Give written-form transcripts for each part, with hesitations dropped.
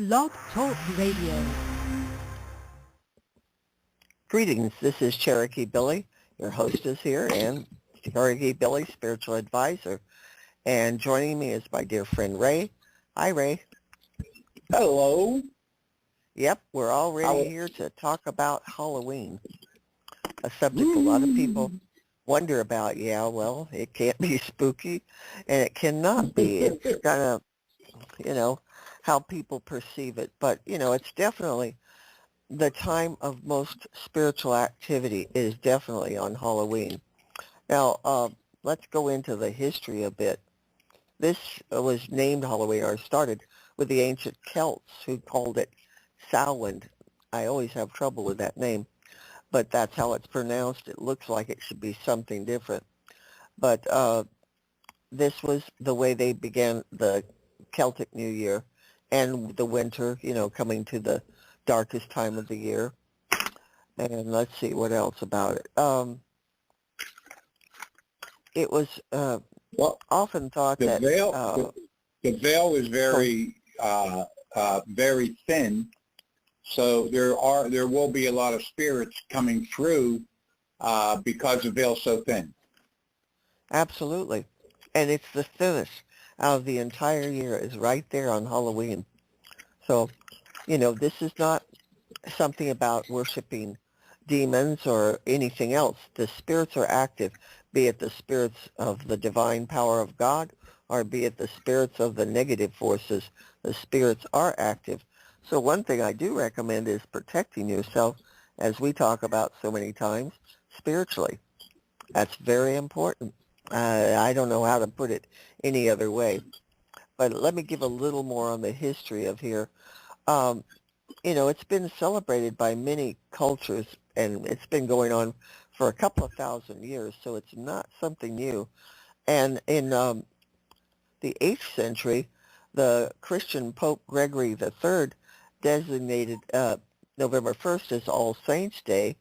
Blog Talk Radio. Greetings, this is Cherokee Billie. Your hostess here, and Cherokee Billie, spiritual advisor. And joining me is my dear friend Ray. Hi, Ray. Hello. Yep, we're already here to talk about Halloween, a subject a lot of people wonder about. Yeah, well, it can't be spooky, and it cannot be. It's kind of, how people perceive it. But, it's definitely the time of most spiritual activity is definitely on Halloween. Now, let's go into the history a bit. This was named Halloween, or started with the ancient Celts who called it Samhain. I always have trouble with that name, but that's how it's pronounced. It looks like it should be something different. But this was the way they began the Celtic New Year and the winter, coming to the darkest time of the year. And let's see what else about it. It was often thought the that veil, the veil is very very thin, so there will be a lot of spirits coming through because the veil's so thin. Absolutely, and it's the thinnest out of the entire year is right there on Halloween. So, this is not something about worshiping demons or anything else. The spirits are active, be it the spirits of the divine power of God or be it the spirits of the negative forces. The spirits are active. So one thing I do recommend is protecting yourself, as we talk about so many times, spiritually. That's very important. I don't know how to put it any other way. But let me give a little more on the history of here. It's been celebrated by many cultures, and it's been going on for a couple of thousand years, so it's not something new. And in the 8th century, the Christian Pope Gregory III designated November 1st as All Saints' Day,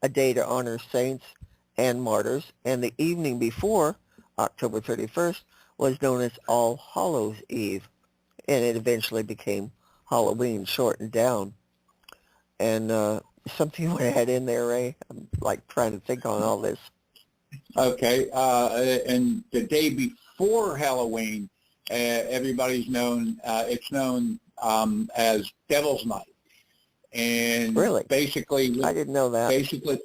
a day to honor saints and martyrs, and the evening before, October 31st, was known as All Hallows' Eve, and it eventually became Halloween, shortened down. And something you want to add in there, Ray? I'm trying to think on all this. Okay, and the day before Halloween, everybody's known. It's known as Devil's Night, and really, basically, I didn't know that. Basically,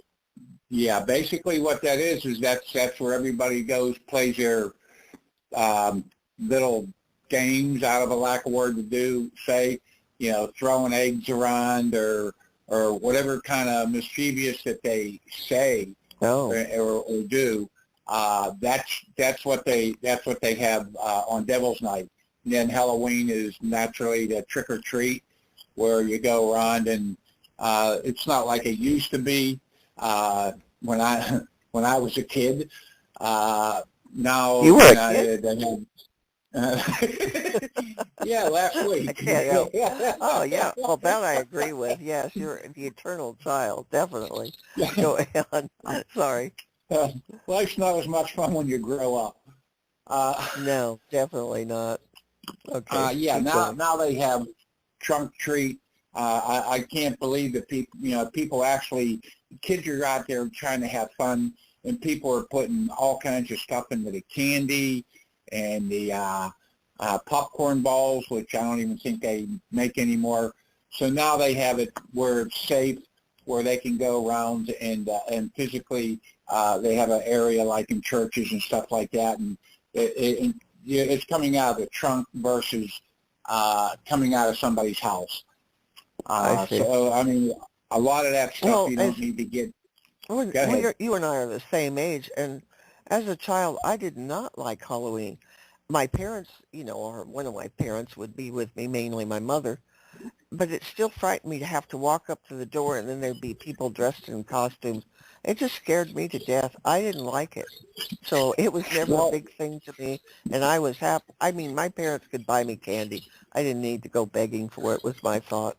what that is that's where everybody goes, plays their little games, out of a lack of word to do, say, throwing eggs around or whatever kind of mischievous that they say or do. That's what they have on Devil's Night. And then Halloween is naturally the trick or treat, where you go around, and it's not like it used to be when I was a kid. Now you were a kid? Yeah, last week. I can't help. Oh, yeah. Well, that I agree with. Yes, you're the eternal child, definitely. Go on. Sorry. Life's not as much fun when you grow up. No, definitely not. Okay. Now they have trunk treat. I can't believe that people actually, kids are out there trying to have fun, and people are putting all kinds of stuff into the candy and the popcorn balls, which I don't even think they make anymore. So now they have it where it's safe, where they can go around and physically they have an area like in churches and stuff like that, and it's coming out of the trunk versus coming out of somebody's house. So, I mean, a lot of that stuff you don't need to get. Well, you and I are the same age, and as a child, I did not like Halloween. My parents, or one of my parents would be with me, mainly my mother, but it still frightened me to have to walk up to the door and then there'd be people dressed in costumes. It just scared me to death. I didn't like it. So it was never a big thing to me, and I was happy. I mean, my parents could buy me candy. I didn't need to go begging for it, was my thought.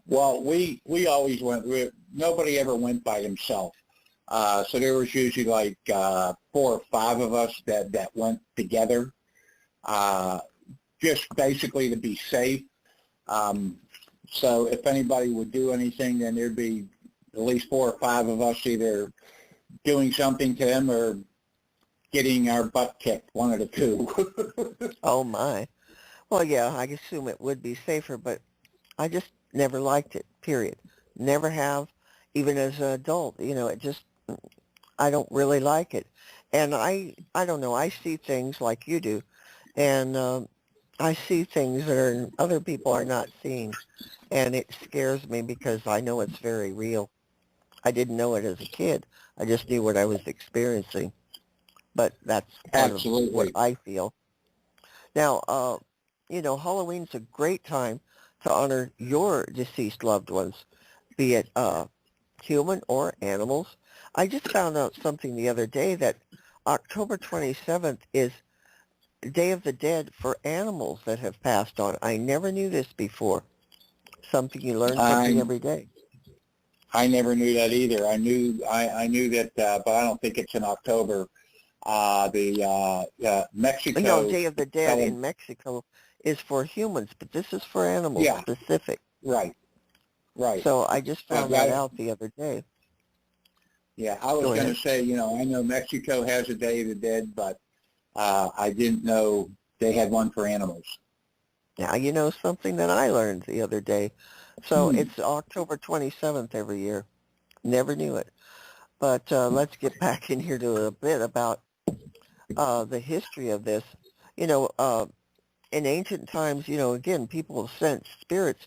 Well, we always went, nobody ever went by himself. So there was usually like 4 or 5 of us that went together, just basically to be safe. So if anybody would do anything, then there'd be at least 4 or 5 of us either doing something to them or getting our butt kicked, one of the two. Oh, my. Well, yeah, I assume it would be safer, but I just never liked it, period. Never have, even as an adult. It just, I don't really like it. And I don't know, I see things like you do, and I see things that other people are not seeing, and it scares me because I know it's very real. I didn't know it as a kid. I just knew what I was experiencing, but that's part of what Absolutely. I feel. Now, Halloween's a great time to honor your deceased loved ones, be it human or animals. I just found out something the other day that October 27th is Day of the Dead for animals that have passed on. I never knew this before. Something you learn something I every day. I never knew that either. I knew that, but I don't think it's in October. Mexico. No, Day of the Dead Tele- in Mexico is for humans, but this is for animals yeah, specific. right. So I just found that out the other day. Yeah, I was going to say, I know Mexico has a Day of the Dead, but I didn't know they had one for animals. Now you know something that I learned the other day. So it's October 27th every year. Never knew it. But let's get back in here to a bit about the history of this. In ancient times, again, people sensed spirits,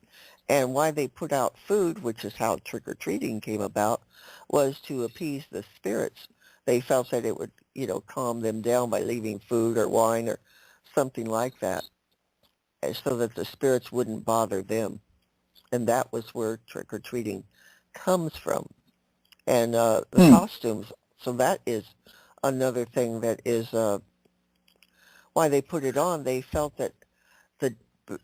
and why they put out food, which is how trick-or-treating came about, was to appease the spirits. They felt that it would, calm them down by leaving food or wine or something like that, and so that the spirits wouldn't bother them. And that was where trick-or-treating comes from. And the costumes, so that is another thing that is why they put it on. They felt that the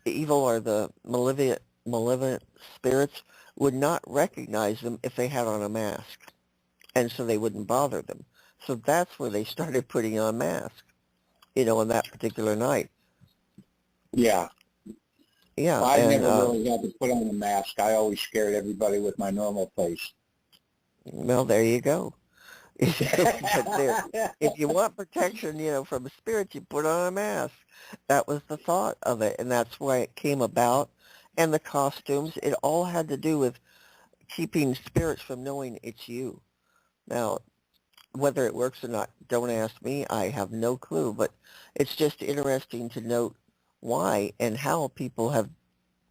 evil or the malevolent spirits would not recognize them if they had on a mask, and so they wouldn't bother them. So that's where they started putting on masks, on that particular night. Yeah. Yeah. Well, I never really had to put on a mask. I always scared everybody with my normal face. Well, there you go. If you want protection, from a spirit, you put on a mask. That was the thought of it, and that's why it came about. And the costumes, it all had to do with keeping spirits from knowing it's you. Now, whether it works or not, don't ask me. I have no clue, but it's just interesting to note why and how people have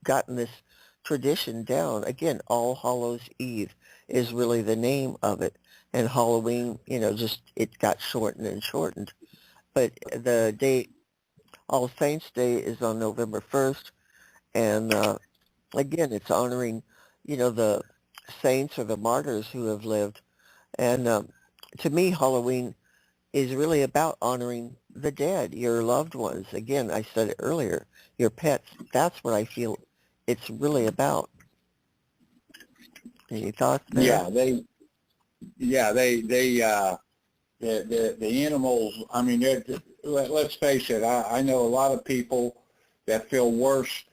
gotten this tradition down. Again, All Hallows Eve is really the name of it. And Halloween, just it got shortened and shortened. But the date, All Saints Day, is on November 1st. And again, it's honoring, the saints or the martyrs who have lived. And to me, Halloween is really about honoring the dead, your loved ones. Again, I said it earlier, your pets. That's what I feel it's really about. Any thoughts there? The animals, I mean, let's face it, I know a lot of people that feel worse,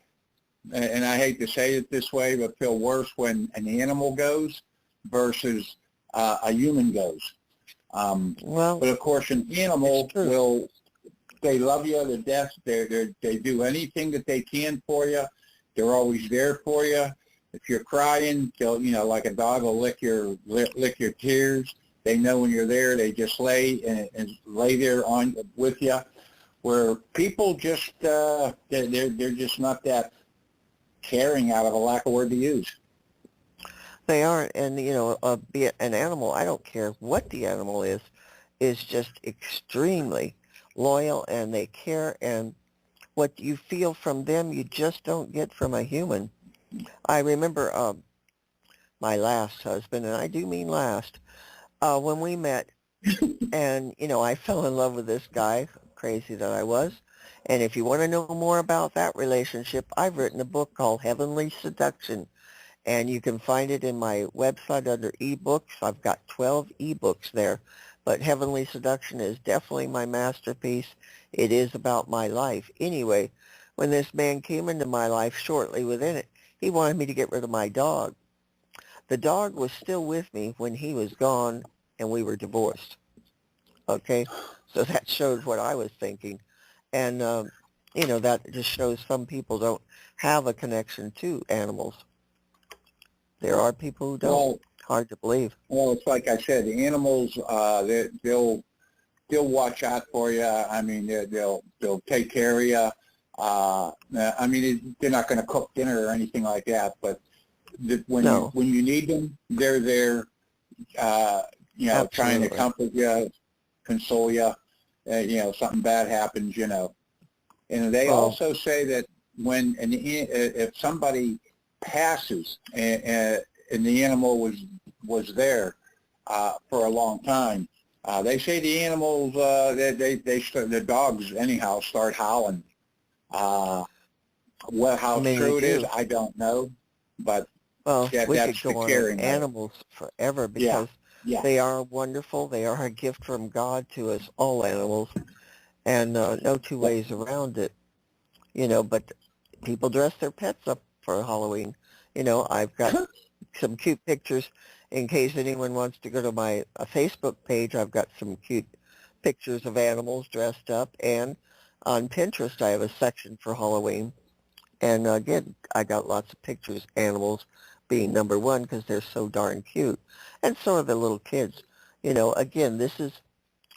and I hate to say it this way, but feel worse when an animal goes versus a human goes. But of course, an animal they love you to death. They do anything that they can for you. They're always there for you. If you're crying, they'll, like a dog will lick your tears. They know when you're there. They just lay and lay there with you. Where people just they're just not that caring, out of a lack of word to use. They aren't, and be it an animal, I don't care what the animal is just extremely loyal, and they care, and what you feel from them, you just don't get from a human. I remember my last husband, and I do mean last, when we met, and, I fell in love with this guy, crazy that I was, and if you want to know more about that relationship, I've written a book called Heavenly Seduction, and you can find it in my website under ebooks. I've got 12 ebooks there, but Heavenly Seduction is definitely my masterpiece. It is about my life. Anyway, when this man came into my life shortly within it, he wanted me to get rid of my dog. The dog was still with me when he was gone and we were divorced. Okay? So that shows what I was thinking. And, that just shows some people don't have a connection to animals. There are people who don't. Well, Hard to believe. well, it's like I said, the animals, they'll watch out for you. I mean, they'll take care of you. I mean, they're not going to cook dinner or anything like that, but when you need them, they're there. Trying to comfort you, console you. Something bad happens. And they also say that if somebody passes and the animal was there for a long time, they say the animals, the dogs anyhow start howling. How true it is, I don't know, but we that's could go on animals forever because they are wonderful. They are a gift from God to us, all animals, and no two ways around it. But people dress their pets up for Halloween. I've got some cute pictures in case anyone wants to go to my Facebook page. I've got some cute pictures of animals dressed up, and on Pinterest I have a section for Halloween. And again, I got lots of pictures, animals being number one because they're so darn cute. And so are the little kids. Again, this is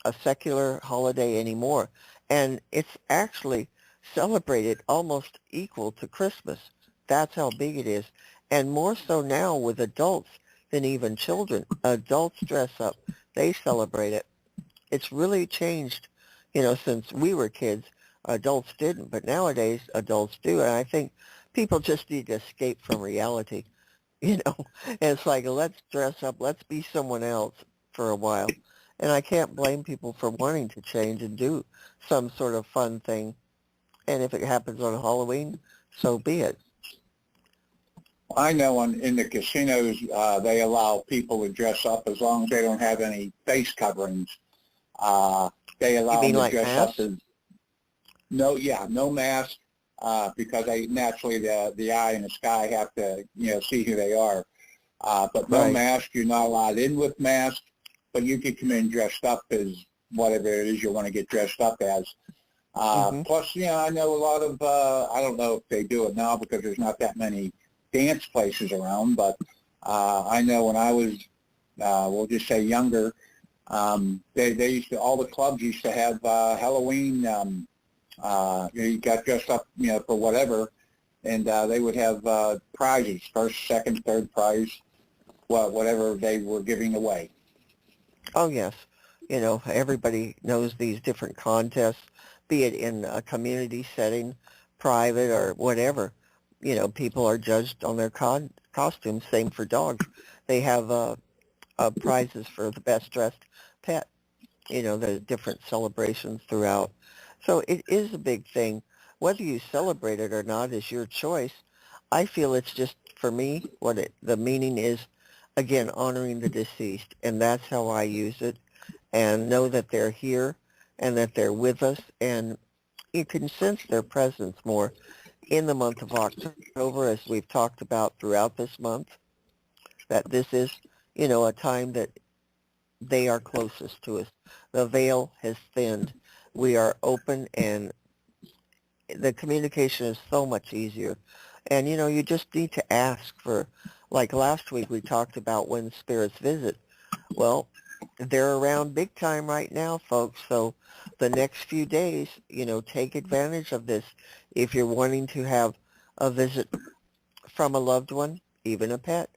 a secular holiday anymore. And it's actually celebrated almost equal to Christmas. That's how big it is. And more so now with adults than even children. Adults dress up. They celebrate it. It's really changed, since we were kids. Adults didn't, but nowadays adults do. And I think people just need to escape from reality. And it's like, let's dress up. Let's be someone else for a while. And I can't blame people for wanting to change and do some sort of fun thing. And if it happens on Halloween, so be it. I know in the casinos they allow people to dress up as long as they don't have any face coverings. They allow them to dress up as no mask because naturally the eye and the sky have to see who they are. But no mask. You're not allowed in with mask, but you could come in dressed up as whatever it is you want to get dressed up as. Plus, I know a lot of, I don't know if they do it now because there's not that many dance places around, but I know when I was, we'll just say younger, they used to, all the clubs used to have Halloween, you got dressed up, for whatever, and they would have prizes, first, second, third prize, whatever they were giving away. Oh, yes. Everybody knows these different contests, be it in a community setting, private, or whatever. People are judged on their costumes. Same for dogs. They have prizes for the best dressed pet. There's different celebrations throughout. So it is a big thing. Whether you celebrate it or not is your choice. I feel it's just, for me, the meaning is, again, honoring the deceased. And that's how I use it. And know that they're here and that they're with us. And you can sense their presence more in the month of October, as we've talked about throughout this month, that this is, a time that they are closest to us. The veil has thinned. We are open, and the communication is so much easier. And, you just need to ask for, like last week we talked about when spirits visit. Well, they're around big time right now, folks. So the next few days, take advantage of this. If you're wanting to have a visit from a loved one, even a pet,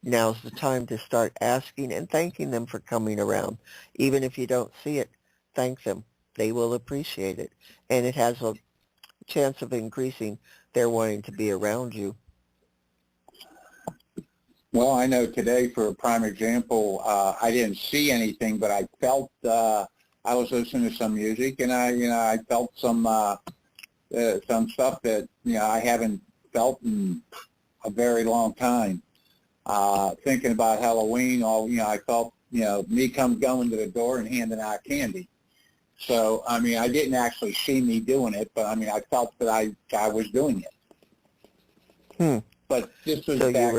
now's the time to start asking and thanking them for coming around. Even if you don't see it, thank them. They will appreciate it. And it has a chance of increasing their wanting to be around you. Well, I know today, for a prime example, I didn't see anything, but I felt, I was listening to some music, and I felt some stuff that, I haven't felt in a very long time. Thinking about Halloween, I felt, me going to the door and handing out candy. So, I mean, I didn't actually see me doing it, but I mean, I felt that I was doing it. But this was So back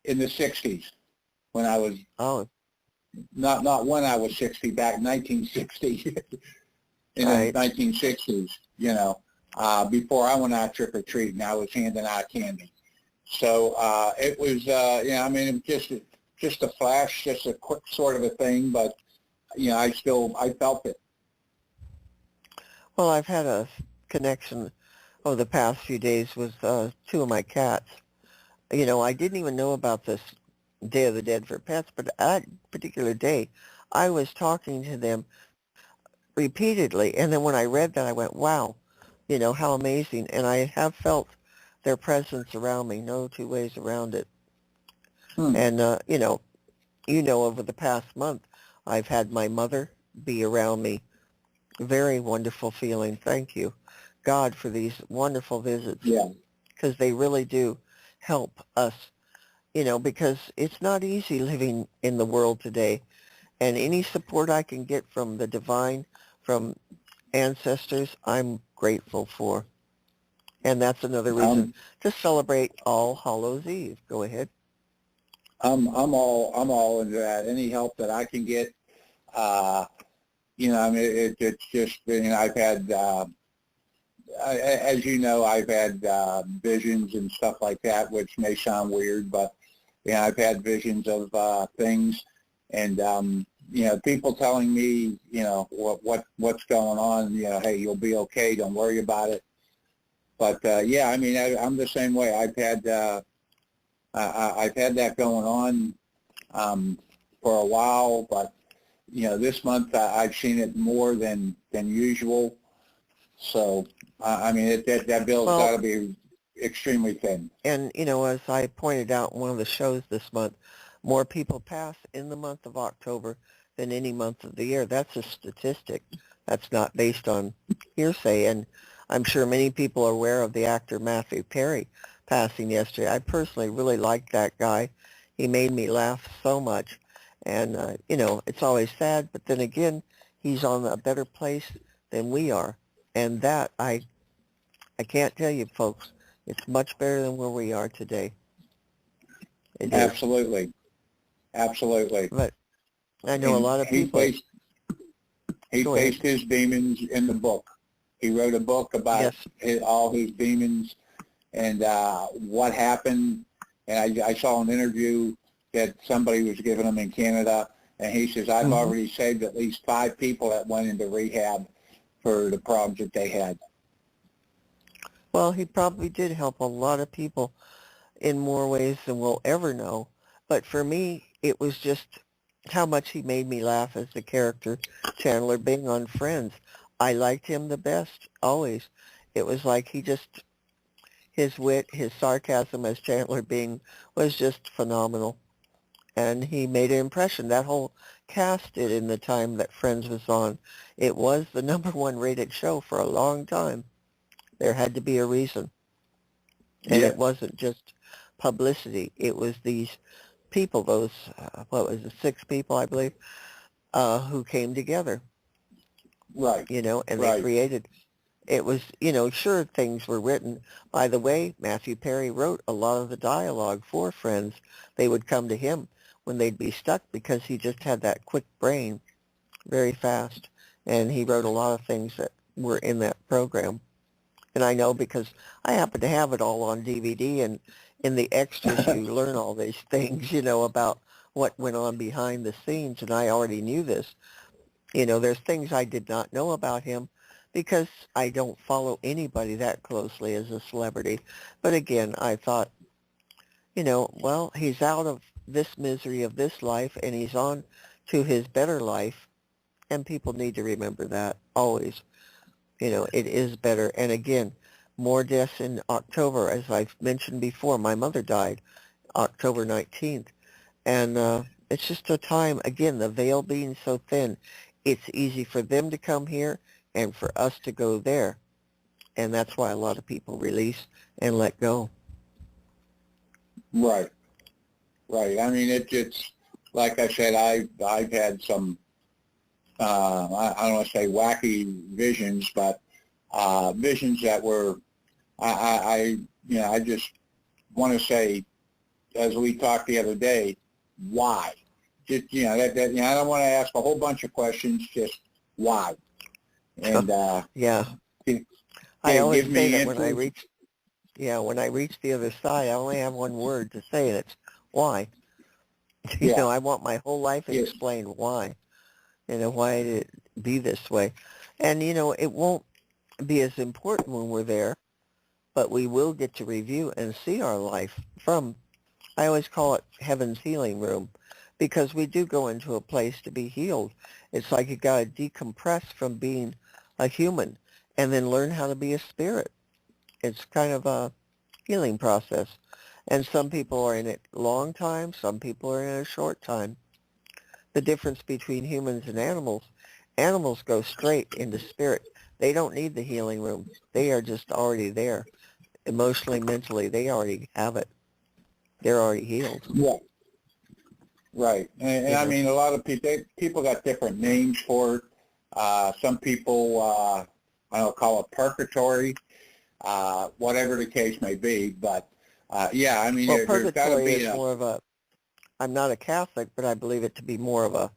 in the 60s when I was, oh, not when I was 60, back 1960, in right. the 1960s, you know, before I went out trick-or-treating, I was handing out candy. So it was, you know, I mean, it was just a flash, just a quick sort of a thing, but, you know, I felt it. Well, I've had a connection over the past few days with two of my cats. You know, I didn't even know about this Day of the Dead for Pets, but that particular day, I was talking to them repeatedly, and then when I read that, I went, wow, you know, how amazing. And I have felt their presence around me, no two ways around it. And, you know, over the past month, I've had my mother be around me. Very wonderful feeling. Thank you, God, for these wonderful visits, Yeah. because they really do help us, you know, because it's not easy living in the world today. And any support I can get from the divine, from ancestors, I'm grateful for. And that's another reason to celebrate All Hallows Eve. Go ahead. I'm all into that. Any help that I can get, you know, I mean, it's just, you know, I've had, as you know, I've had visions and stuff like that, which may sound weird, but, you know, I've had visions of things, and, you know, people telling me, you know, what's going on, you know, hey, you'll be okay, don't worry about it. But, yeah, I mean, I'm the same way. I've had that going on for a while, but, you know, this month I've seen it more than usual. So, I mean, that bill's got to be extremely thin. And, you know, as I pointed out in one of the shows this month, more people pass in the month of October than any month of the year. That's a statistic. That's not based on hearsay. And I'm sure many people are aware of the actor Matthew Perry passing yesterday. I personally really liked that guy. He made me laugh so much. And, you know, it's always sad, but then again, he's on a better place than we are. And that, I can't tell you, folks, it's much better than where we are today. It is. Absolutely. Absolutely. But I know a lot of people. He faced his demons in the book. He wrote a book about all his demons and what happened. And I saw an interview that somebody was giving him in Canada, and he says, I've already saved at least 5 people that went into rehab for the problems that they had. Well, he probably did help a lot of people in more ways than we'll ever know. But for me, it was just how much he made me laugh as the character Chandler Bing on Friends. I liked him the best, always. It was like his wit, his sarcasm as Chandler Bing was just phenomenal. And he made an impression. That whole cast did in the time that Friends was on. It was the #1 rated show for a long time. There had to be a reason. And it wasn't just publicity. It was these people, those, what was it, 6 people, I believe, who came together. Right. You know, and they created. It was, you know, sure, things were written. By the way, Matthew Perry wrote a lot of the dialogue for Friends. They would come to him when they'd be stuck because he just had that quick brain, very fast. And he wrote a lot of things that were in that program. And I know because I happen to have it all on DVD, and in the extras you learn all these things, you know, about what went on behind the scenes, and I already knew this. You know, there's things I did not know about him because I don't follow anybody that closely as a celebrity. But again, I thought, you know, well, he's out of this misery of this life, and he's on to his better life, and people need to remember that always. You know, it is better. And again, more deaths in October. As I've mentioned before, my mother died October 19th. And it's just a time, again, the veil being so thin, it's easy for them to come here and for us to go there. And that's why a lot of people release and let go. Right. Right. I mean, it's like I said, I've had some I don't want to say wacky visions, but visions that were, I just want to say, as we talked the other day, why? Just, I don't want to ask a whole bunch of questions, just why? And yeah, give I always give say me that answers. when I reach the other side, I only have one word to say, and it's why. Yeah, I want my whole life yeah, explained why. Why did it be this way? And, it won't be as important when we're there, but we will get to review and see our life from, I always call it heaven's healing room, because we do go into a place to be healed. It's like you got to decompress from being a human and then learn how to be a spirit. It's kind of a healing process. And some people are in it a long time, some people are in it a short time. The difference between humans and animals go straight into spirit. They don't need the healing room. They are just already there. Emotionally, mentally, they already have it. They're already healed. yeah, right. And You I know. mean, a lot of people got different names for it. Some people, I don't call it purgatory, whatever the case may be. But yeah, I mean, Well, there's got to purgatory be is a. more of a, I'm not a Catholic, but I believe it to be more of a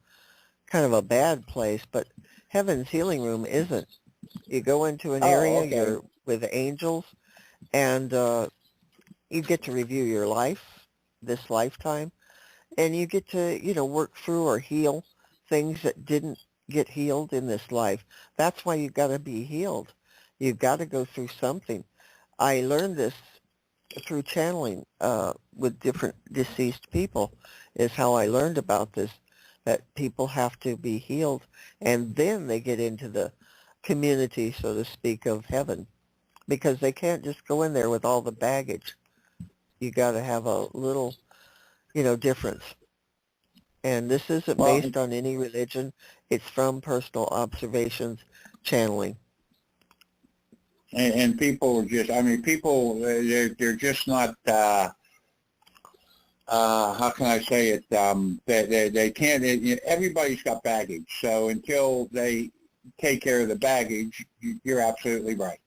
kind of a bad place. But heaven's healing room isn't. You go into an Oh, area, okay. you're with angels, and you get to review your life, this lifetime, and you get to, work through or heal things that didn't get healed in this life. That's why you've got to be healed. You've got to go through something. I learned this through channeling with different deceased people is how I learned about this, that people have to be healed, and then they get into the community, so to speak, of heaven, because they can't just go in there with all the baggage. You got to have a little, difference. And this isn't Well, based on any religion. It's from personal observations, channeling. and people are just, I mean, people, they're just not, how can I say it, they can't, everybody's got baggage. So until they take care of the baggage, you're absolutely right.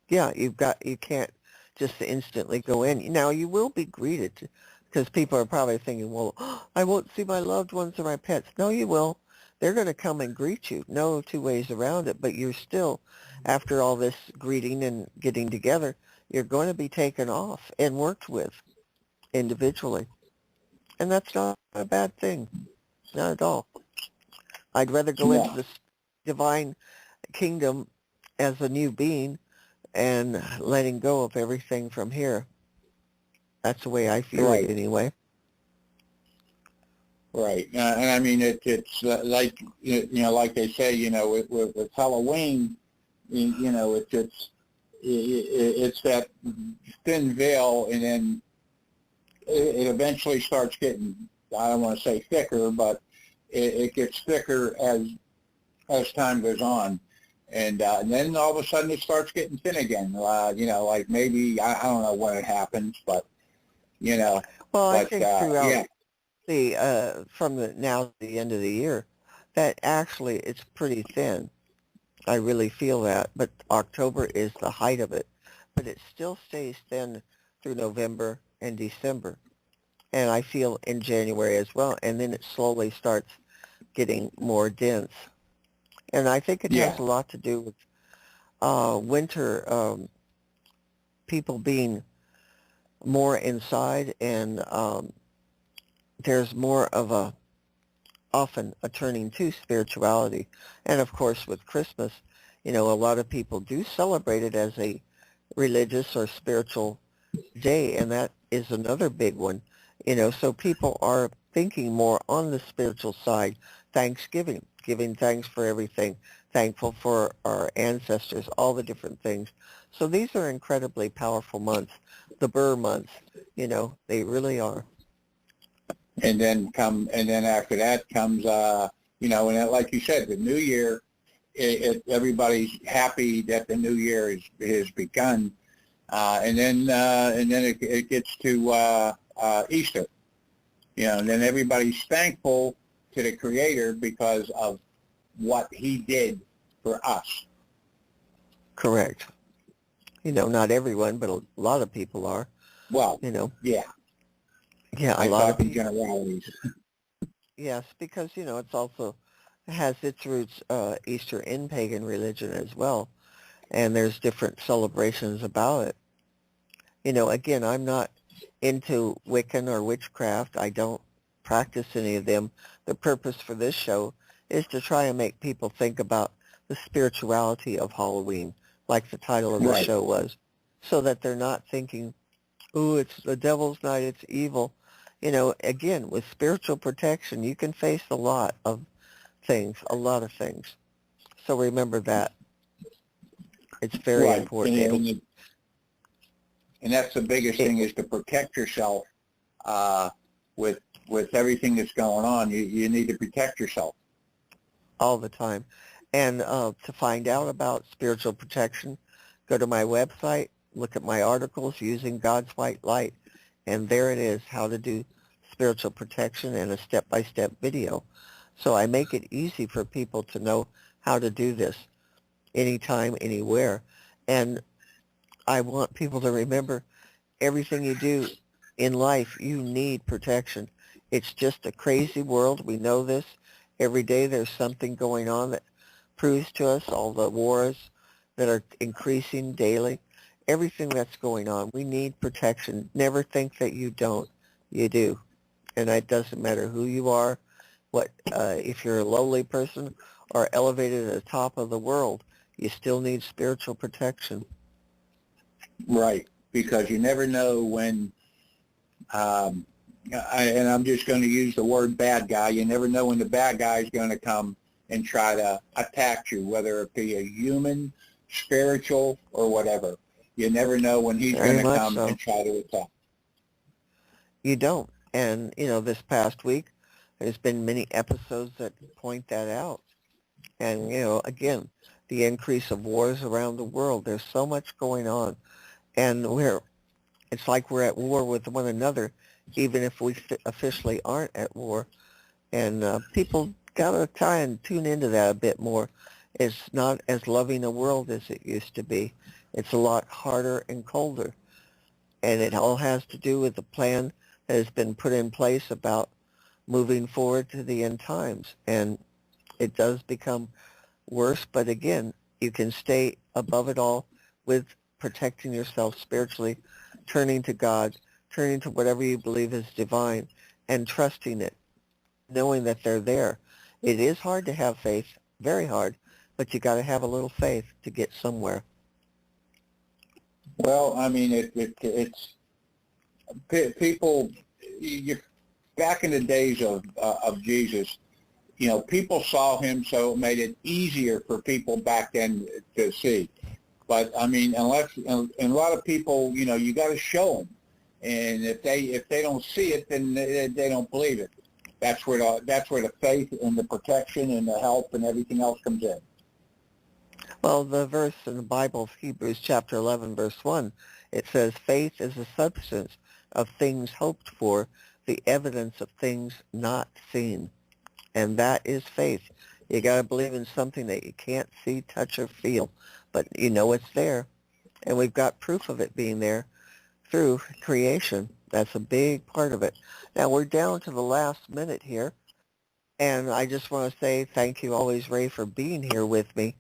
Yeah, you can't just instantly go in. Now, you will be greeted because people are probably thinking, well, I won't see my loved ones or my pets. No, you will. They're going to come and greet you. No two ways around it. But you're still, after all this greeting and getting together, you're going to be taken off and worked with individually. And that's not a bad thing. Not at all. I'd rather go into Yeah, this divine kingdom as a new being and letting go of everything from here. That's the way I feel it right, anyway. right. And I mean, it's like, like they say, with Halloween, it's that thin veil, and then it eventually starts getting, I don't want to say thicker, but it gets thicker as time goes on. And then all of a sudden it starts getting thin again. Like maybe, I don't know when it happens, but, Well, I but think throughout yeah, from now to the end of the year, that actually it's pretty thin. I really feel that. But October is the height of it. But it still stays thin through November and December. And I feel in January as well. And then it slowly starts getting more dense. And I think it has yeah, a lot to do with winter, people being more inside, and there's more of often a turning to spirituality. And of course with Christmas, a lot of people do celebrate it as a religious or spiritual day, and that is another big one. So people are thinking more on the spiritual side. Thanksgiving, giving thanks for everything, thankful for our ancestors, all the different things. So these are incredibly powerful months, the Burr months, they really are. and then after that comes, and then, like you said, the new year, everybody's happy that the new year has begun. And then it gets to Easter, and then everybody's thankful to the Creator because of what he did for us. Correct. Not everyone, but a lot of people are. Well, You know, yeah, yeah, a I lot of talk in people. generalities. Yes, because it's also has its roots Easter in pagan religion as well, and there's different celebrations about it. Again, I'm not into Wiccan or witchcraft. I don't practice any of them. The purpose for this show is to try and make people think about the spirituality of Halloween, like the title of the Right. show was, so that they're not thinking, "Ooh, it's the devil's night, it's evil." Again, with spiritual protection, you can face a lot of things, a lot of things. So remember that. It's very Right. important. And that's the biggest It thing, is to protect yourself uh, with everything that's going on. You need to protect yourself. all the time. And to find out about spiritual protection, go to my website, look at my articles using God's white light, and there it is, how to do spiritual protection and a step-by-step video. So I make it easy for people to know how to do this anytime, anywhere. And I want people to remember everything you do in life, you need protection. It's just a crazy world. We know this. Every day there's something going on that proves to us all the wars that are increasing daily. Everything that's going on, we need protection. Never think that you don't. You do. And it doesn't matter who you are, if you're a lowly person or elevated at the top of the world, you still need spiritual protection. Right. Because you never know when, and I'm just going to use the word bad guy, you never know when the bad guy is going to come and try to attack you, whether it be a human, spiritual, or whatever. You never know when he's Very going to much come so. and try to attack. You don't. And, this past week, there's been many episodes that point that out. And, again, the increase of wars around the world. There's so much going on. And it's like we're at war with one another, even if we officially aren't at war. And people got to try and tune into that a bit more. It's not as loving a world as it used to be. It's a lot harder and colder. And it all has to do with the plan that has been put in place about moving forward to the end times. And it does become worse, but again, you can stay above it all with protecting yourself spiritually, turning to God, turning to whatever you believe is divine, and trusting it, knowing that they're there. It is hard to have faith, very hard, but you got to have a little faith to get somewhere. Well, I mean, it's people. Back in the days of Jesus, people saw him, so it made it easier for people back then to see. But I mean, and a lot of people, you got to show them, and if they don't see it, then they don't believe it. That's where the faith and the protection and the help and everything else comes in. Well, the verse in the Bible, Hebrews chapter 11, verse 1, it says, faith is the substance of things hoped for, the evidence of things not seen. And that is faith. You got to believe in something that you can't see, touch, or feel, but you know it's there. And we've got proof of it being there through creation. That's a big part of it. Now, we're down to the last minute here. And I just want to say thank you always, Ray, for being here with me.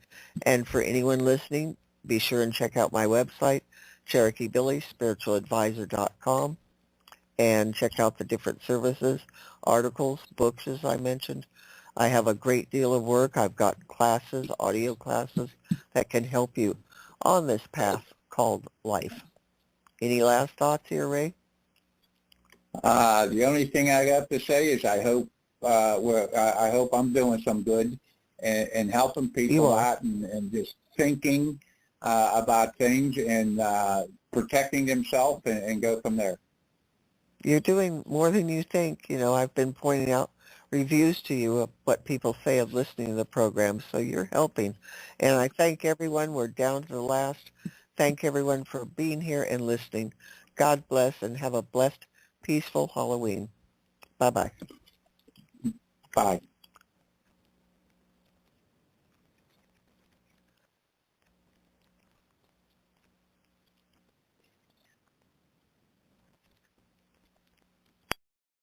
And for anyone listening, be sure and check out my website, Cherokee Billie, spiritualadvisor.com, and check out the different services, articles, books, as I mentioned. I have a great deal of work. I've got classes, audio classes, that can help you on this path called life. Any last thoughts here, Ray? The only thing I got to say is I hope I hope I'm doing some good and helping people out and just thinking about things and protecting themselves and go from there. You're doing more than you think. I've been pointing out reviews to you of what people say of listening to the program, so you're helping. And I thank everyone. We're down to the last. Thank everyone for being here and listening. God bless and have a blessed, peaceful Halloween. Bye-bye. Bye.